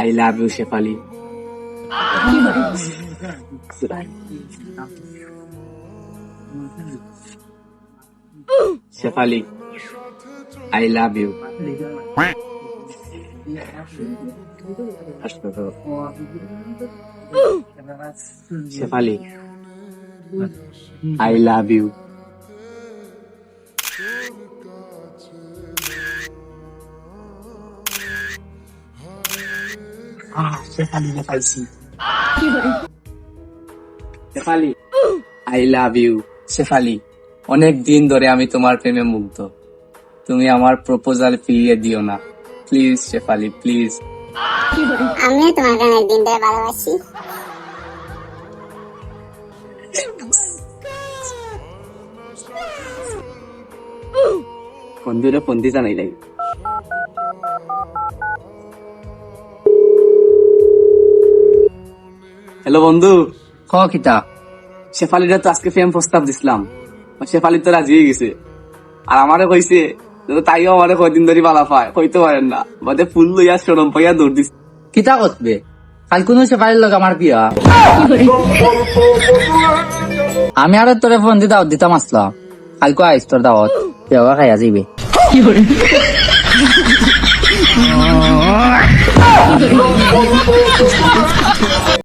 I love you Shefali. Shefali I love you. Shefali I love you. Shefali I love you. Shefali অনেক দিন ধরে আমি তোমার প্রেমে মুগ্ধ, তুমি আমার প্রপোজাল ফিরিয়ে দিও না প্লিজ শেফালি প্লিজ। আমিও তোমাকে অনেক দিন ধরে ভালোবাসি। বন্ধুরা ফন্দি জানাই নাই। হ্যালো বন্ধু। ক কিতা? শেফালিরা তো আজকে প্রেম প্রস্তাব দিছিলাম, শেফালি তো রাজি হয়ে গেছে। আর আমারে কইছে তাইও আমারে কয়দিন ধরে বালা পায়, কইতে পারেন না বাদে ফুল লইয়া সরম পাইয়া দৌড় দিছে। কিতা করবে? কাল কোন সেপারের লোক আমার বিয়া। আমি আর তোরে ফোন দি দাওয়াত দিতাম আসলাম, কালকে আইস তোর দাওয়াত, দেওয়া খাইয়া যাইবে।